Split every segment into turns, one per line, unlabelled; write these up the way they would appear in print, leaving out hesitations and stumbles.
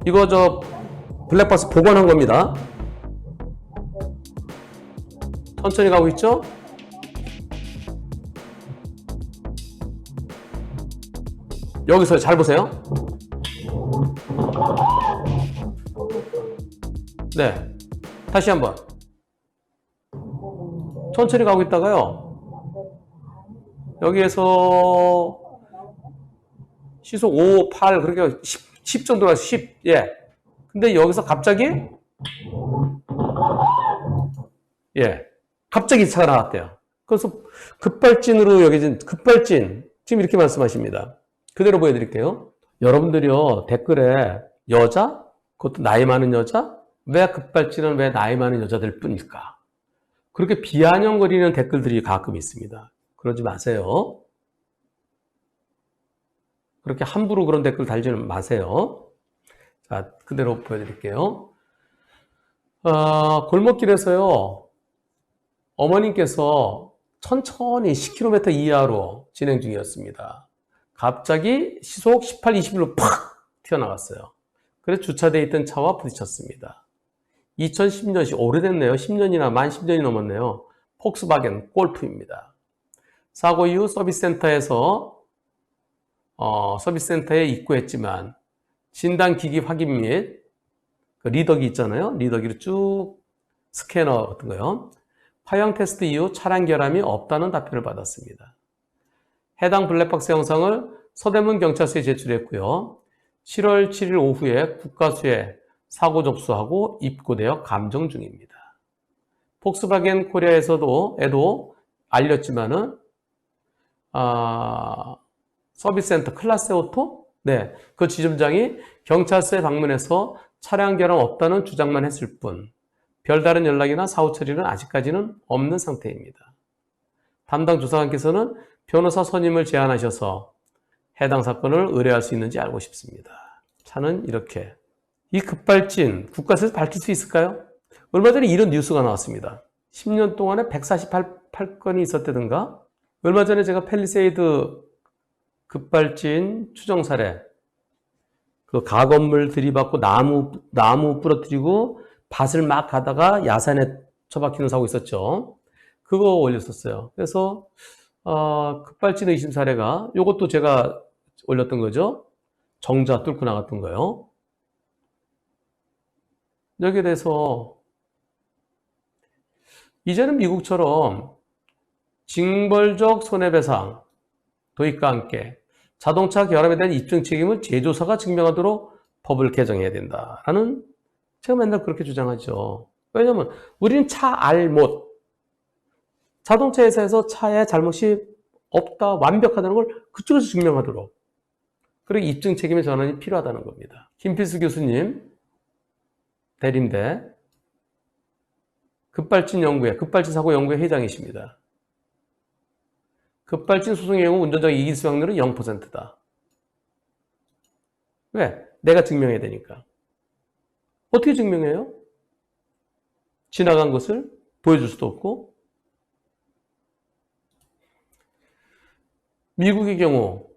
이거 블랙박스 복원한 겁니다. 천천히 가고 있죠? 여기서 잘 보세요. 네. 다시 한번. 천천히 가고 있다가요. 여기에서 시속 5, 8, 그러니까 10 정도가 10, 예. 근데 여기서 갑자기, 예. 갑자기 차가 나왔대요. 그래서 급발진으로 여겨진, 급발진. 지금 이렇게 말씀하십니다. 그대로 보여드릴게요. 여러분들이요, 댓글에 여자? 그것도 나이 많은 여자? 왜 급발진은 왜 나이 많은 여자들 뿐일까? 그렇게 비아냥거리는 댓글들이 가끔 있습니다. 그러지 마세요. 그렇게 함부로 그런 댓글 달지 마세요. 자, 그대로 보여드릴게요. 골목길에서요, 어머님께서 천천히 10km 이하로 진행 중이었습니다. 갑자기 시속 18, 21로 팍 튀어나갔어요. 그래서 주차되어 있던 차와 부딪혔습니다. 2010년이 오래됐네요. 10년이나 만 10년이 넘었네요. 폭스바겐 골프입니다. 사고 이후 서비스센터에 입고했지만 진단기기 확인 및 그 리더기 있잖아요. 리더기로 쭉 스캐너 같은 거요. 파형 테스트 이후 차량 결함이 없다는 답변을 받았습니다. 해당 블랙박스 영상을 서대문 경찰서에 제출했고요. 7월 7일 오후에 국가수에 사고 접수하고 입고되어 감정 중입니다. 폭스바겐 코리아에서도 알렸지만은 서비스센터 클라스 오토? 네, 그 지점장이 경찰서에 방문해서 차량 결함 없다는 주장만 했을 뿐 별다른 연락이나 사후 처리는 아직까지는 없는 상태입니다. 담당 조사관께서는 변호사 선임을 제안하셔서 해당 사건을 의뢰할 수 있는지 알고 싶습니다. 차는 이렇게. 이 급발진, 국가에서 밝힐 수 있을까요? 얼마 전에 이런 뉴스가 나왔습니다. 10년 동안에 148건이 있었다든가, 얼마 전에 제가 팰리세이드 급발진 추정 사례, 그 가건물 들이받고 나무 부러뜨리고 밭을 막 가다가 야산에 처박히는 사고 있었죠. 그거 올렸었어요. 그래서 급발진 의심 사례가, 요것도 제가 올렸던 거죠. 정자 뚫고 나갔던 거요. 여기에 대해서 이제는 미국처럼 징벌적 손해배상 도입과 함께 자동차 결함에 대한 입증 책임을 제조사가 증명하도록 법을 개정해야 된다라는, 제가 맨날 그렇게 주장하죠. 왜냐하면 우리는 차 알못, 자동차 회사에서 차에 잘못이 없다, 완벽하다는 걸 그쪽에서 증명하도록, 그리고 입증 책임의 전환이 필요하다는 겁니다. 김필수 교수님, 대림대 급발진 사고 연구회 회장이십니다. 급발진 소송의 경우 운전자가 이길 수 확률은 0%다. 왜? 내가 증명해야 되니까. 어떻게 증명해요? 지나간 것을 보여줄 수도 없고. 미국의 경우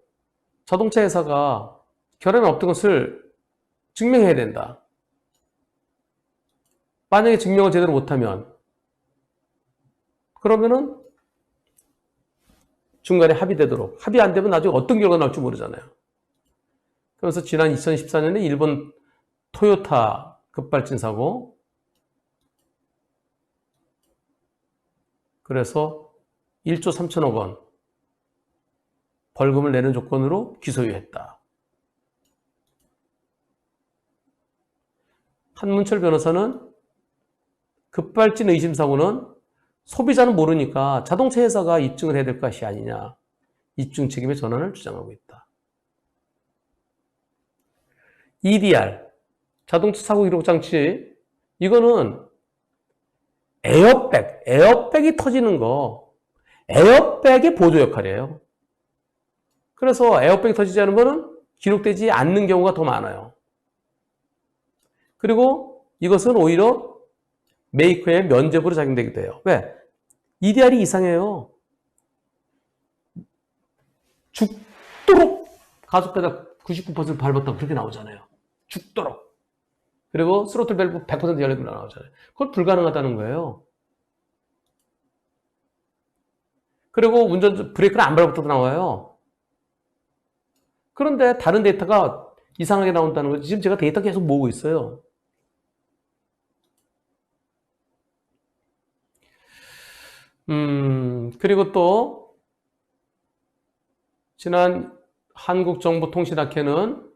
자동차 회사가 결함이 없던 것을 증명해야 된다. 만약에 증명을 제대로 못하면 그러면은 중간에 합의되도록, 합의 안 되면 나중에 어떤 결과가 나올지 모르잖아요. 그래서 지난 2014년에 일본 토요타 급발진 사고, 그래서 1조 3천억 원 벌금을 내는 조건으로 기소유했다. 한문철 변호사는 급발진 의심사고는 소비자는 모르니까 자동차 회사가 입증을 해야 될 것이 아니냐, 입증 책임의 전환을 주장하고 있다. EDR, 자동차 사고 기록 장치, 이거는 에어백이 터지는 거, 에어백의 보조 역할이에요. 그래서 에어백이 터지지 않은 거는 기록되지 않는 경우가 더 많아요. 그리고 이것은 오히려 메이커의 면죄부로 작용되기도 해요. 왜? EDR이 이상해요. 죽도록 가속페달 99% 밟았다고 그렇게 나오잖아요. 죽도록. 그리고 스로틀 밸브 100% 열리고 나오잖아요. 그건 불가능하다는 거예요. 그리고 운전 브레이크는 안 밟아도 나와요. 그런데 다른 데이터가 이상하게 나온다는 거죠. 지금 제가 데이터 계속 모으고 있어요. 그리고 또 지난 한국정보통신학회는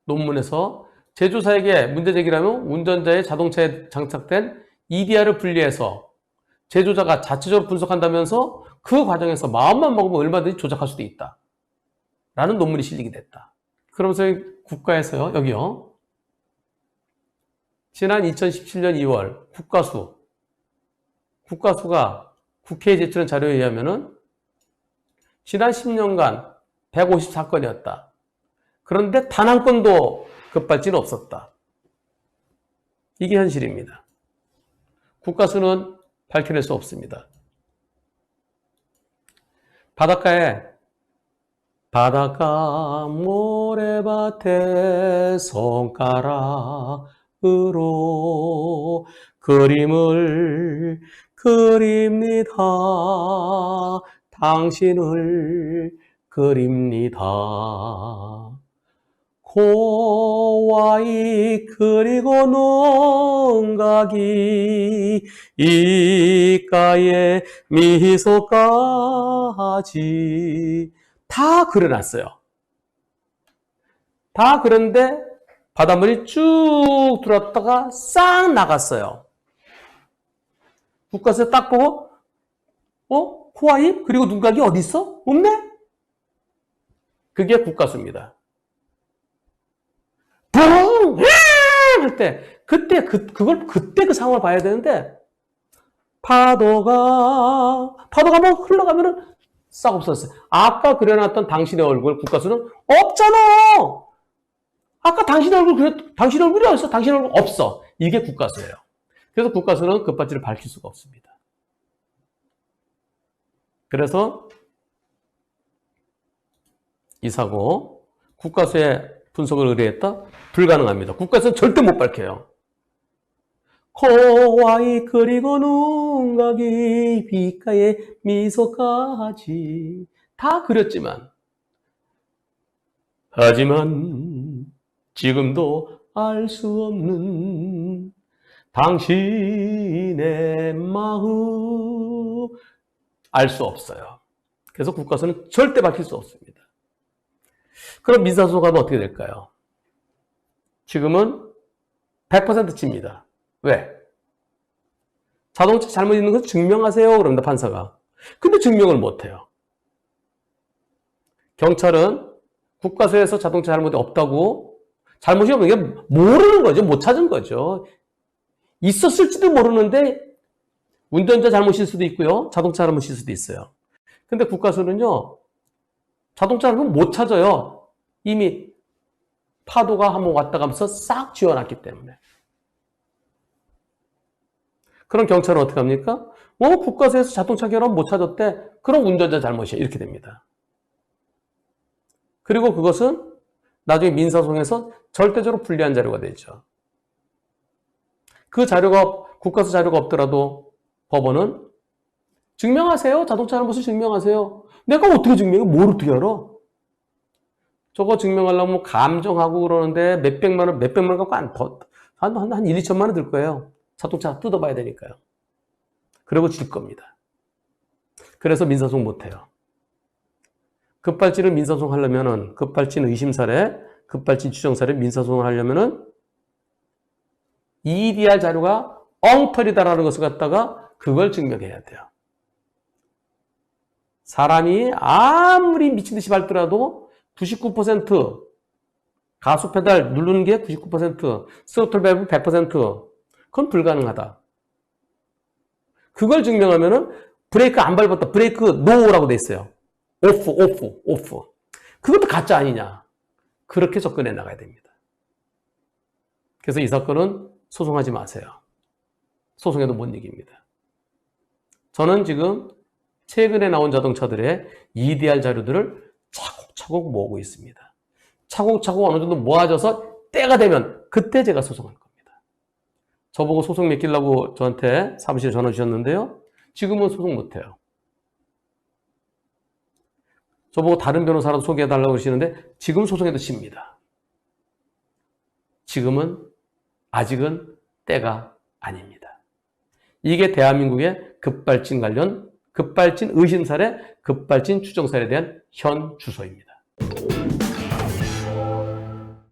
논문에서 제조사에게 문제 제기라면 운전자의 자동차에 장착된 EDR을 분리해서 제조자가 자체적으로 분석한다면서 그 과정에서 마음만 먹으면 얼마든지 조작할 수도 있다. 라는 논문이 실리게 됐다. 그러면서 국가에서요, 여기요. 지난 2017년 2월 국가수가 국회에 제출한 자료에 의하면은 지난 10년간 154건이었다. 그런데 단 한 건도 급발진은 없었다. 이게 현실입니다. 국가수는 밝혀낼 수 없습니다. 바닷가 모래밭에 손가락으로 그림을 그립니다. 당신을 그립니다. 고와이 그리고 농가기 이가에 미소까지 다 그려놨어요. 다 그런데 바닷물이 쭉 들어왔다가 싹 나갔어요. 국가에서 딱 보고 코와 입 그리고 눈각이 어디 있어? 없네? 그게 국가수입니다. 붕! 할 때 그때 그 상황을 봐야 되는데 파도가 뭐 흘러가면은 싹 없어졌어요. 아까 그려놨던 당신의 얼굴 국가수는 없잖아. 아까 당신 얼굴이 어딨어? 당신 얼굴 없어. 이게 국가수예요. 그래서 국가수는 급발진을 밝힐 수가 없습니다. 그래서 이 사고 국가수의 분석을 의뢰했다? 불가능합니다. 국가수는 절대 못 밝혀요. 코와이 그리고 눈각이 빛가에 미소까지 다 그렸지만 하지만 지금도 알 수 없는 당신의 마음 알 수 없어요. 그래서 국가수는 절대 밝힐 수 없습니다. 그럼 민사소송하면 어떻게 될까요? 지금은 100% 칩니다. 왜? 자동차 잘못 있는 것을 증명하세요. 그럽니다, 판사가. 근데 증명을 못해요. 경찰은 국가서에서 자동차 잘못이 없다고, 잘못이 없는 게 모르는 거죠. 못 찾은 거죠. 있었을지도 모르는데 운전자 잘못일 수도 있고요. 자동차 잘못일 수도 있어요. 근데 국가서는요, 자동차 잘못 못 찾아요. 이미 파도가 한번 왔다 가면서 싹 지워놨기 때문에. 그럼 경찰은 어떻게 합니까? 국가서에서 자동차 결함 못 찾았대. 그럼 운전자 잘못이야. 이렇게 됩니다. 그리고 그것은 나중에 민사소송에서 절대적으로 불리한 자료가 되죠. 그 자료가, 국가서 자료가 없더라도 법원은 증명하세요. 자동차 잘못을 증명하세요. 내가 어떻게 증명해? 뭘 어떻게 알아? 저거 증명하려면 감정하고 그러는데 몇백만 원 갖고 한 1, 2천만 원 들 거예요. 자동차 뜯어봐야 되니까요. 그리고 질 겁니다. 그래서 민사소송 못해요. 급발진을 민사소송 하려면은, 급발진 의심사례, 급발진 추정사례 민사소송을 하려면은, EDR 자료가 엉터리다라는 것을 갖다가 그걸 증명해야 돼요. 사람이 아무리 미친듯이 밟더라도 99% 가속 페달 누르는 게 99%, 스로틀 밸브 100%, 그건 불가능하다. 그걸 증명하면은 브레이크 안 밟았다. 브레이크 노라고 돼 있어요. 오프. 그것도 가짜 아니냐. 그렇게 접근해 나가야 됩니다. 그래서 이 사건은 소송하지 마세요. 소송해도 못 이깁니다. 저는 지금 최근에 나온 자동차들의 EDR 자료들을 차곡차곡 모으고 있습니다. 차곡차곡 어느 정도 모아져서 때가 되면 그때 제가 소송할 겁니다. 저보고 소송 맡기려고 저한테 사무실에 전화 주셨는데요. 지금은 소송 못해요. 저보고 다른 변호사라도 소개해달라고 그러시는데 지금 소송해도 집니다. 지금은 아직은 때가 아닙니다. 이게 대한민국의 급발진 관련, 급발진 의심사례, 급발진 추정사례에 대한 현 주소입니다.